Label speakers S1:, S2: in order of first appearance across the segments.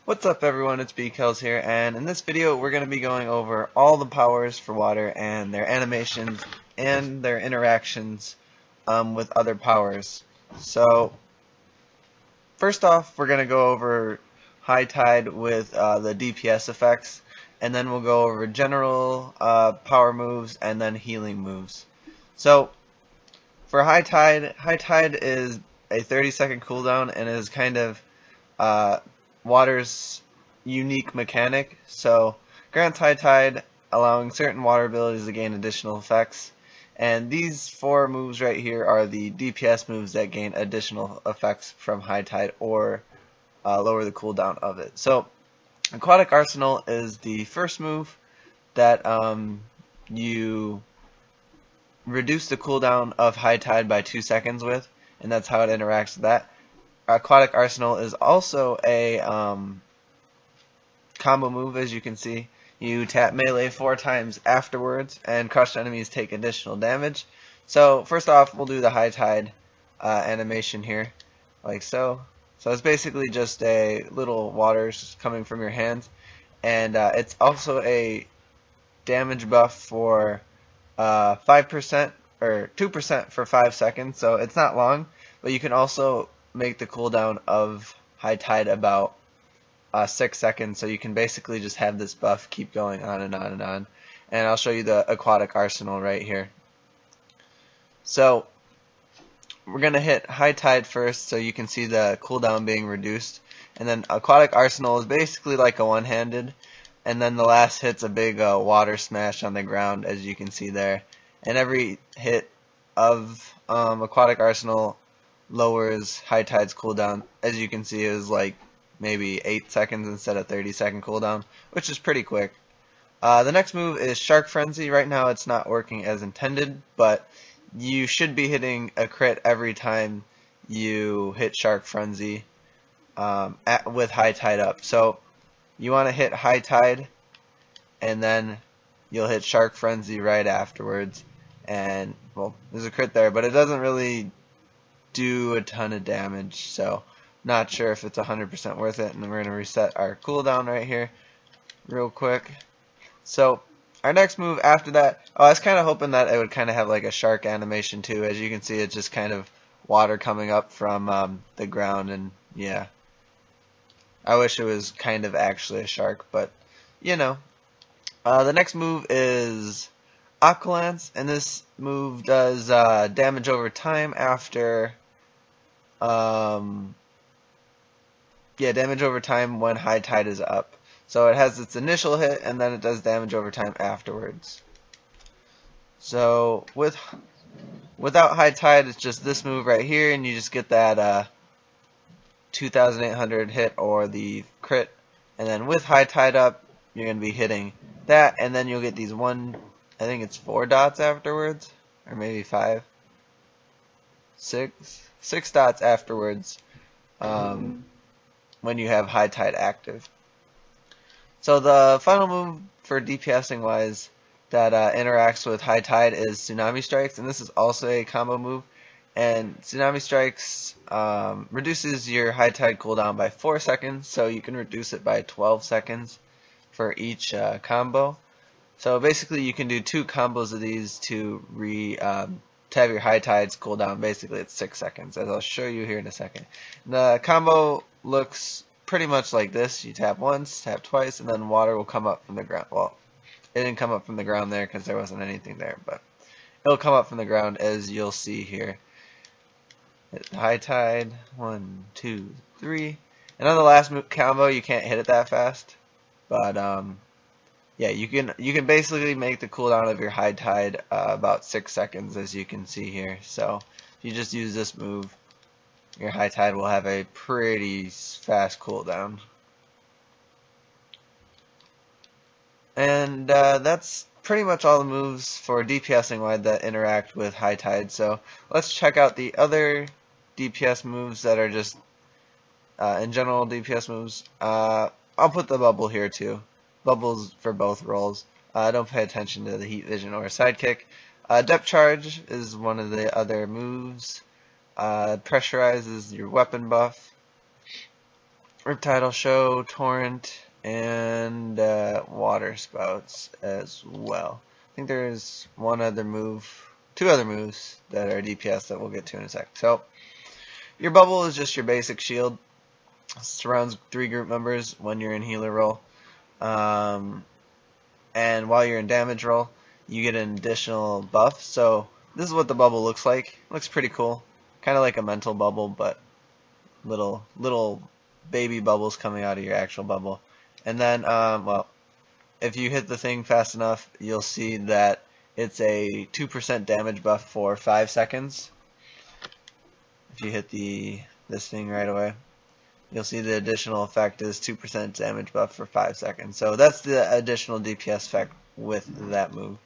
S1: What's up everyone, it's BKells here, and in this video we're going to be going over all the powers for water and their animations and their interactions with other powers. So first off, we're going to go over High Tide with the DPS effects, and then we'll go over general power moves and then healing moves. So for High Tide is a 30-second cooldown and is kind of water's unique mechanic. So grants High Tide, allowing certain water abilities to gain additional effects. And these four moves right here are the DPS moves that gain additional effects from High Tide or lower the cooldown of it. So Aquatic Arsenal is the first move that you reduce the cooldown of High Tide by 2 seconds with, and that's how it interacts with that. Aquatic Arsenal is also a combo move, as you can see. You tap melee 4 times afterwards, and crushed enemies take additional damage. So first off, we'll do the High Tide animation here, like so. So it's basically just a little water coming from your hands, and it's also a damage buff for 5% or 2% for 5 seconds. So it's not long, but you can also make the cooldown of High Tide about 6 seconds, so you can basically just have this buff keep going on and on and on. And I'll show you the Aquatic Arsenal right here. So we're going to hit High Tide first, so you can see the cooldown being reduced, and then Aquatic Arsenal is basically like a one-handed, and then the last hit's a big water smash on the ground, as you can see there. And every hit of Aquatic Arsenal lowers High Tide's cooldown. As you can see, it was like maybe 8 seconds instead of 30-second cooldown, which is pretty quick. The next move is Shark Frenzy. Right now it's not working as intended, but you should be hitting a crit every time you hit Shark Frenzy with High Tide up. So you want to hit High Tide, and then you'll hit Shark Frenzy right afterwards. And, well, there's a crit there, but it doesn't really do a ton of damage, so not sure if it's 100% worth it. And then we're going to reset our cooldown right here real quick. So our next move after that, I was kind of hoping that it would kind of have like a shark animation too. As you can see, it's just kind of water coming up from the ground, and yeah, I wish it was kind of actually a shark, but you know. The next move is Aqualance, and this move does damage over time after damage over time when High Tide is up. So it has its initial hit, and then it does damage over time afterwards. So without High Tide, it's just this move right here, and you just get that 2,800 hit or the crit. And then with High Tide up, you're going to be hitting that, and then you'll get these I think it's 4 dots afterwards, or maybe 5, 6 dots afterwards when you have High Tide active. So the final move for DPSing wise that interacts with High Tide is Tsunami Strikes, and this is also a combo move. And Tsunami Strikes reduces your High Tide cooldown by 4 seconds, so you can reduce it by 12 seconds for each combo. So basically you can do 2 combos of these to have your High Tides cooldown. Basically it's 6 seconds, as I'll show you here in a second. The combo looks pretty much like this. You tap once, tap twice, and then water will come up from the ground. Well, it didn't come up from the ground there because there wasn't anything there, but it'll come up from the ground, as you'll see here. High Tide, 1, 2, 3. And on the last combo, you can't hit it that fast, but yeah, you can basically make the cooldown of your High Tide about 6 seconds, as you can see here. So if you just use this move, your High Tide will have a pretty fast cooldown. And that's pretty much all the moves for DPSing wide that interact with High Tide. So let's check out the other DPS moves that are just in general DPS moves. I'll put the bubble here too. Bubbles for both roles. Don't pay attention to the heat vision or sidekick. Depth Charge is one of the other moves. Pressurize is your weapon buff. Riptide will show, Torrent, and Water Spouts as well. I think there's two other moves that are DPS that we'll get to in a sec. So, your bubble is just your basic shield. Surrounds 3 group members when you're in healer roll. And while you're in damage roll, you get an additional buff. So, this is what the bubble looks like. Looks pretty cool. Kind of like a mental bubble, but little baby bubbles coming out of your actual bubble. And then, well, if you hit the thing fast enough, you'll see that it's a 2% damage buff for 5 seconds. If you hit this thing right away, you'll see the additional effect is 2% damage buff for 5 seconds. So that's the additional DPS effect with that move.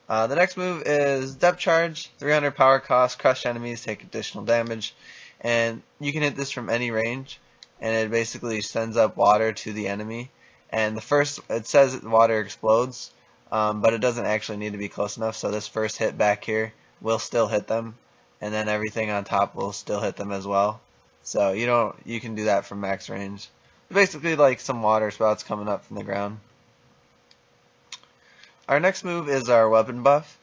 S1: The next move is Depth Charge, 300 power cost, crush enemies, take additional damage, and you can hit this from any range, and it basically sends up water to the enemy. And it says water explodes, but it doesn't actually need to be close enough, so this first hit back here will still hit them, and then everything on top will still hit them as well. So you can do that from max range. Basically like some water spouts coming up from the ground. Our next move is our weapon buff.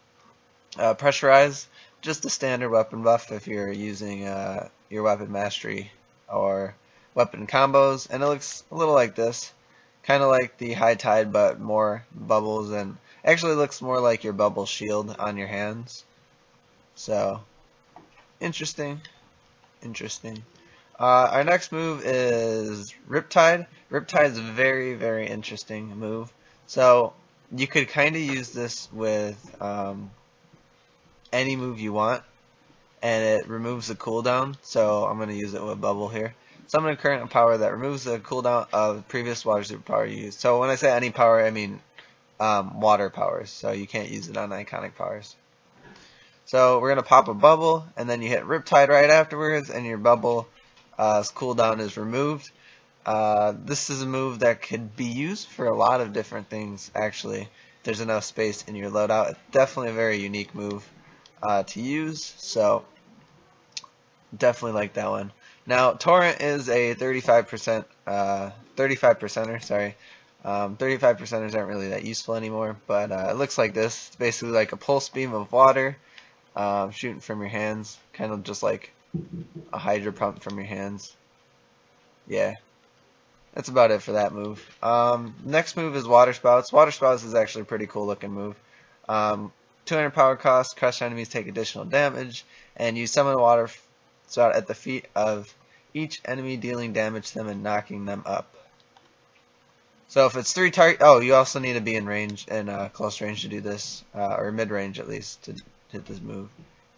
S1: Pressurize, just a standard weapon buff if you're using your weapon mastery or weapon combos, and it looks a little like this. Kind of like the high tide, but more bubbles, and actually looks more like your bubble shield on your hands. So, interesting. Our next move is Riptide. Riptide is a very, very interesting move. So, you could kind of use this with any move you want, and it removes the cooldown. So, I'm going to use it with Bubble here. Summon a current power that removes the cooldown of previous water superpower you used. So when I say any power, I mean water powers. So you can't use it on iconic powers. So we're going to pop a bubble, and then you hit Riptide right afterwards, and your bubble cooldown is removed. This is a move that could be used for a lot of different things, actually. If there's enough space in your loadout. It's definitely a very unique move to use, so definitely like that one. Now, Torrent is a 35%, 35%er, sorry. 35%ers aren't really that useful anymore, but it looks like this. It's basically like a pulse beam of water shooting from your hands, kind of just like a hydro pump from your hands. Yeah, that's about it for that move. Next move is Water Spouts. Water Spouts is actually a pretty cool looking move. 200 power cost, crush enemies take additional damage, and you summon a water spout at the feet of each enemy, dealing damage to them and knocking them up. So if it's 3 target, you also need to be in range, close range to do this, or mid range at least to hit this move.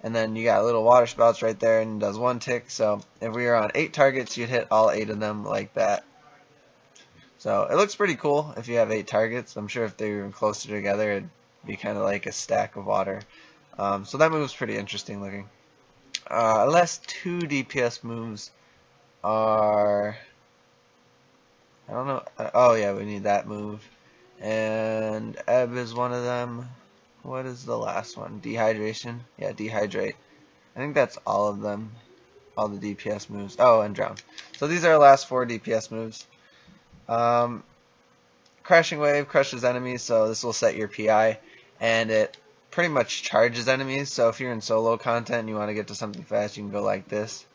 S1: And then you got little water spouts right there, and it does 1 tick. So if we were on 8 targets, you'd hit all 8 of them like that. So it looks pretty cool if you have 8 targets. I'm sure if they were closer together, it'd be kind of like a stack of water. So that move's pretty interesting looking. Last 2 DPS moves are, I don't know, oh yeah, we need that move, and Ebb is one of them. What is the last one? Dehydration? Yeah, Dehydrate. I think that's all of them, all the DPS moves. Oh, and Drown. So these are our last 4 DPS moves. Crashing Wave crushes enemies, so this will set your PI, and it pretty much charges enemies. So if you're in solo content and you want to get to something fast, you can go like this.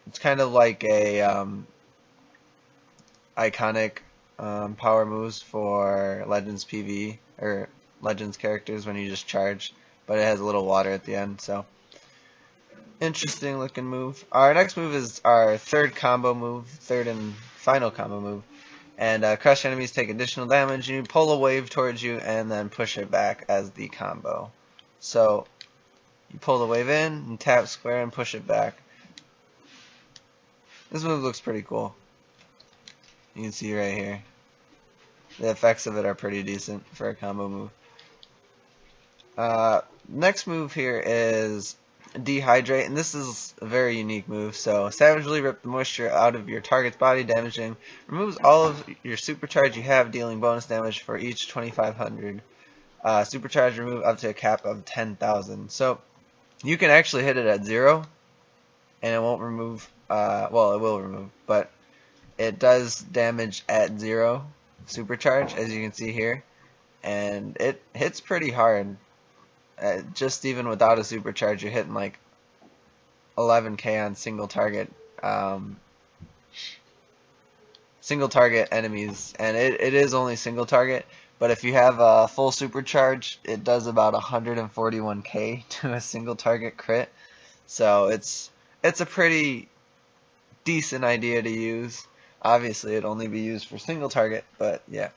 S1: It's kind of like a iconic power moves for Legends PvE or Legends characters when you just charge, but it has a little water at the end. So interesting looking move. Our next move is our third and final combo move. And crush enemies take additional damage. You pull a wave towards you and then push it back as the combo. So you pull the wave in and tap square and push it back. This move looks pretty cool. You can see right here. The effects of it are pretty decent for a combo move. Next move here is Dehydrate, and this is a very unique move. So savagely rip the moisture out of your target's body, damaging, removes all of your supercharge you have, dealing bonus damage for each 2500 Supercharge remove up to a cap of 10,000. So you can actually hit it at 0 and it won't remove, well, it will remove, but it does damage at 0 supercharge, as you can see here, and it hits pretty hard. Just even without a supercharge, you're hitting like 11k on single target enemies, and it is only single target, but if you have a full supercharge, it does about 141k to a single target crit. So it's a pretty decent idea to use. Obviously it'd only be used for single target, but yeah.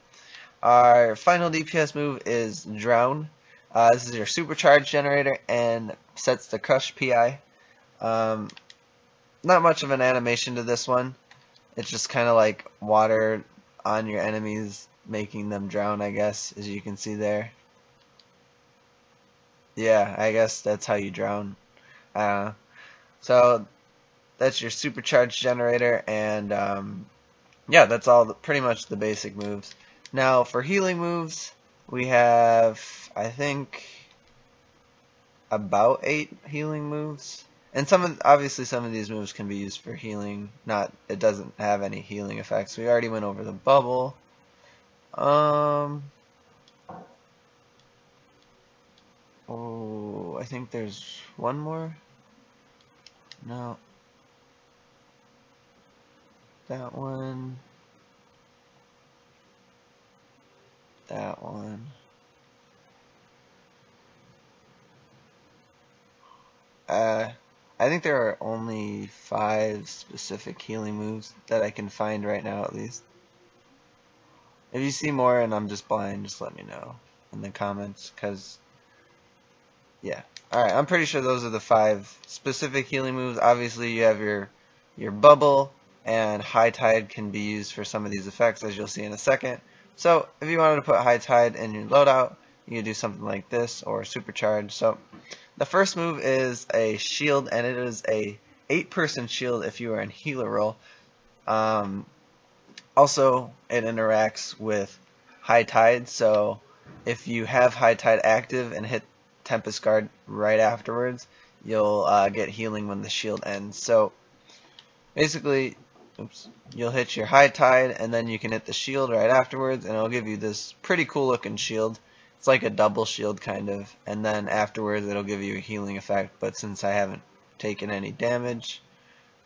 S1: Our final DPS move is Drown. This is your supercharge generator and sets the Crush PI. Not much of an animation to this one. It's just kind of like water on your enemies, making them drown, I guess, as you can see there. Yeah, I guess that's how you drown. So that's your supercharge generator, and yeah, that's all pretty much the basic moves. Now for healing moves, we have, I think, about 8 healing moves. And obviously some of these moves can be used for healing. It doesn't have any healing effects. We already went over the bubble. Oh, I think there's one more. No. That one. That one. I think there are only 5 specific healing moves that I can find right now, at least. If you see more and I'm just blind, just let me know in the comments, because yeah. Alright, I'm pretty sure those are the 5 specific healing moves. Obviously you have your bubble, and High Tide can be used for some of these effects, as you'll see in a second. So if you wanted to put High Tide in your loadout, you could do something like this, or Supercharge. So the first move is a shield, and it is a 8-person shield if you are in healer role. Also, it interacts with High Tide, so if you have High Tide active and hit Tempest Guard right afterwards, you'll get healing when the shield ends. So basically, you'll hit your High Tide, and then you can hit the shield right afterwards, and it'll give you this pretty cool looking shield. It's like a double shield kind of, and then afterwards it'll give you a healing effect, but since I haven't taken any damage,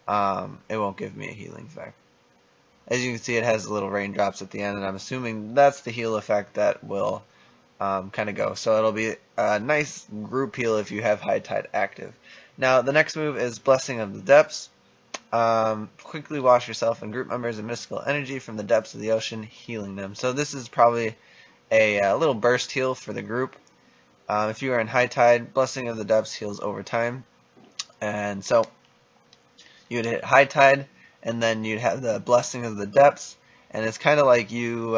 S1: it won't give me a healing effect. As you can see, it has little raindrops at the end, and I'm assuming that's the heal effect that will kind of go. So it'll be a nice group heal if you have High Tide active. Now the next move is Blessing of the Depths. Quickly wash yourself and group members in mystical energy from the depths of the ocean, healing them. So this is probably a little burst heal for the group. If you are in High Tide, Blessing of the Depths heals over time. And so you would hit High Tide, and then you'd have the Blessing of the Depths, and it's kind of like you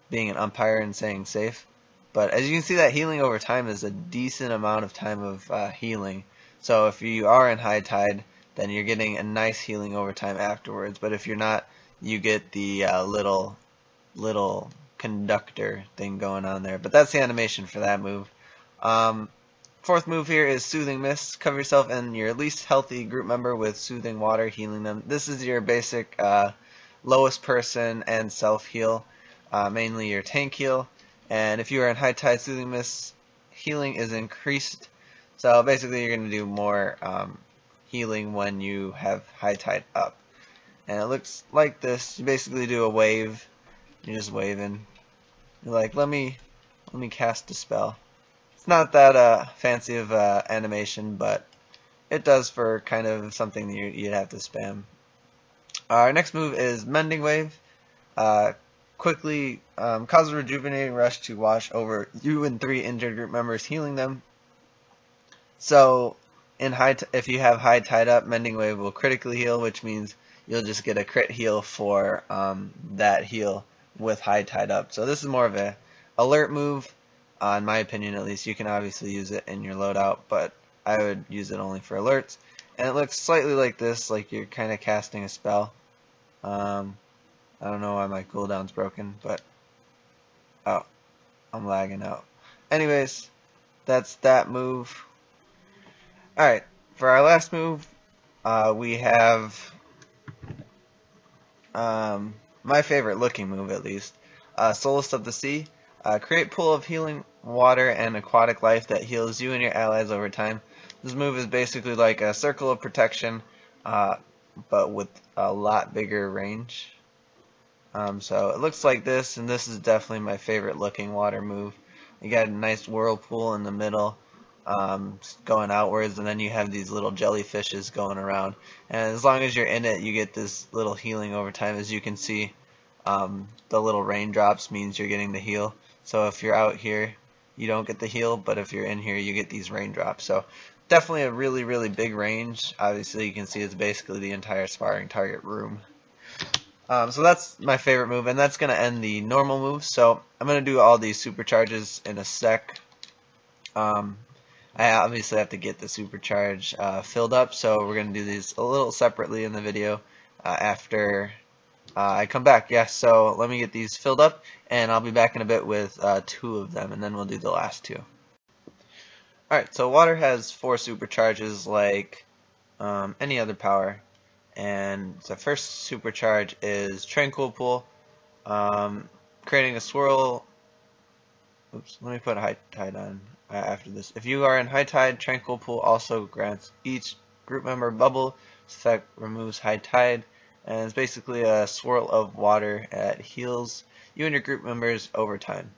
S1: being an umpire and saying safe. But as you can see, that healing over time is a decent amount of time of healing. So if you are in High Tide, then you're getting a nice healing over time afterwards. But if you're not, you get the little conductor thing going on there. But that's the animation for that move. Fourth move here is Soothing Mist. Cover yourself and your least healthy group member with soothing water, healing them. This is your basic lowest person and self heal, mainly your tank heal. And if you are in High Tide, Soothing Mist healing is increased. So basically you're going to do more healing when you have High Tide up. And it looks like this. You basically do a wave. You're just waving. You're like, let me cast a spell. It's not that fancy of animation, but it does for kind of something that you'd have to spam. Our next move is Mending Wave. Quickly cause a rejuvenating rush to wash over you and 3 injured group members, healing them. So if you have High Tide up, Mending Wave will critically heal, which means you'll just get a crit heal for that heal with High Tide up. So this is more of a alert move, in my opinion at least. You can obviously use it in your loadout, but I would use it only for alerts. And it looks slightly like this, like you're kind of casting a spell. I don't know why my cooldown's broken, but oh, I'm lagging out. anyways, that's that move. Alright, for our last move, we have my favorite looking move, at least. Solace of the Sea. Create pool of healing water and aquatic life that heals you and your allies over time. This move is basically like a circle of protection, but with a lot bigger range. So it looks like this, and this is definitely my favorite looking water move. You got a nice whirlpool in the middle, going outwards, and then you have these little jellyfishes going around. And as long as you're in it, you get this little healing over time. As you can see, the little raindrops means you're getting the heal. So if you're out here, you don't get the heal, but if you're in here, you get these raindrops. So definitely a really, really big range. Obviously, you can see it's basically the entire sparring target room. So that's my favorite move, and that's going to end the normal moves. So I'm going to do all these supercharges in a sec. I obviously have to get the supercharge filled up, so we're going to do these a little separately in the video after I come back. Yeah, so let me get these filled up, and I'll be back in a bit with 2 of them, and then we'll do the last 2. Alright, so water has 4 supercharges like any other power. And the first supercharge is Tranquil Pool, creating a swirl. Oops, let me put a high tide on after this. If you are in high tide, Tranquil Pool also grants each group member bubble. This effect removes high tide, and it's basically a swirl of water that heals you and your group members over time.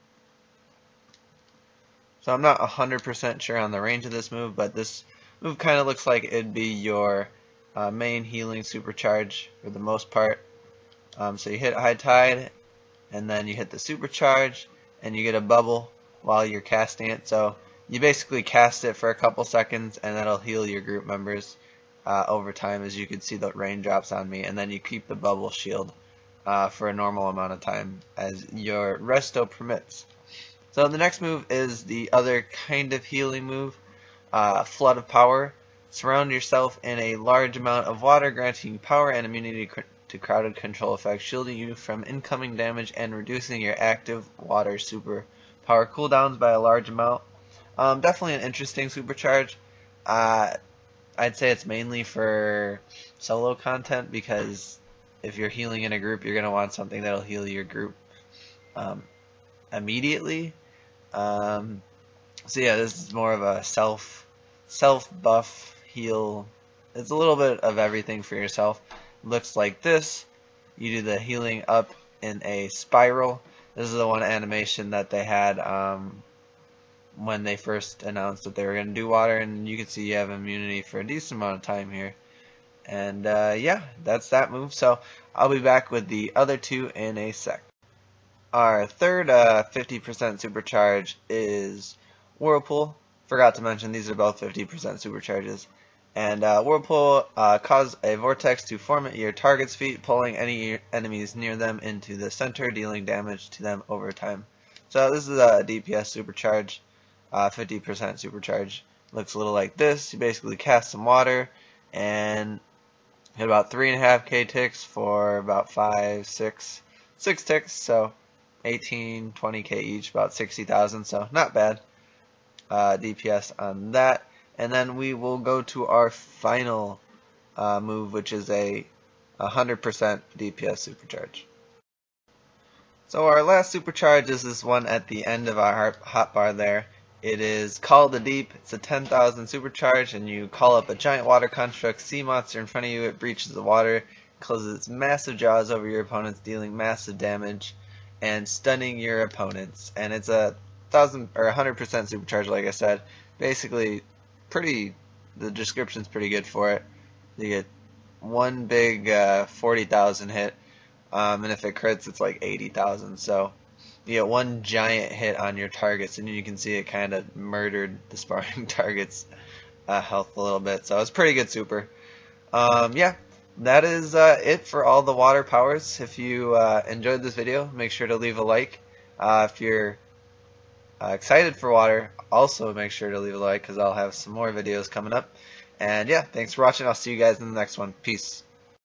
S1: So I'm not 100% sure on the range of this move, but this move kind of looks like it'd be your main healing supercharge for the most part. So you hit high tide, and then you hit the supercharge, and you get a bubble while you're casting it. So you basically cast it for a couple seconds, and that'll heal your group members over time. As you can see the raindrops on me, and then you keep the bubble shield for a normal amount of time as your resto permits. So the next move is the other kind of healing move, Flood of Power. Surround yourself in a large amount of water, granting you power and immunity to crowded control effects, shielding you from incoming damage and reducing your active water super power cooldowns by a large amount. Definitely an interesting supercharge. I'd say it's mainly for solo content, because if you're healing in a group, you're going to want something that'll heal your group immediately. So yeah, this is more of a self buff heal. It's a little bit of everything for yourself. Looks like this. You do the healing up in a spiral. This is the one animation that they had when they first announced that they were going to do water, and you can see you have immunity for a decent amount of time here. And yeah, that's that move. So I'll be back with the other 2 in a sec. Our third 50% supercharge is Whirlpool. Forgot to mention these are both 50% supercharges. And Whirlpool cause a vortex to form at your target's feet, pulling any enemies near them into the center, dealing damage to them over time. So this is a DPS supercharge, 50% supercharge. Looks a little like this. You basically cast some water and hit about 3.5k ticks for about 6 ticks, so 18, 20k each, about 60,000, so not bad. DPS on that. And then we will go to our final move, which is a 100% DPS supercharge. So our last supercharge is this one at the end of our hotbar there. It is Call the Deep. It's a 10,000 supercharge, and you call up a giant water construct sea monster in front of you. It breaches the water, closes its massive jaws over your opponents, dealing massive damage and stunning your opponents. And it's a 100% supercharge, like I said. Basically, the description's pretty good for it. You get one big 40,000 hit, and if it crits, it's like 80,000. So you get one giant hit on your targets, and you can see it kind of murdered the sparring target's health a little bit. So it's pretty good super. Yeah, that is it for all the water powers. If you enjoyed this video, make sure to leave a like. If you're excited for water, also make sure to leave a like, because I'll have some more videos coming up. And yeah, thanks for watching. I'll see you guys in the next one. Peace.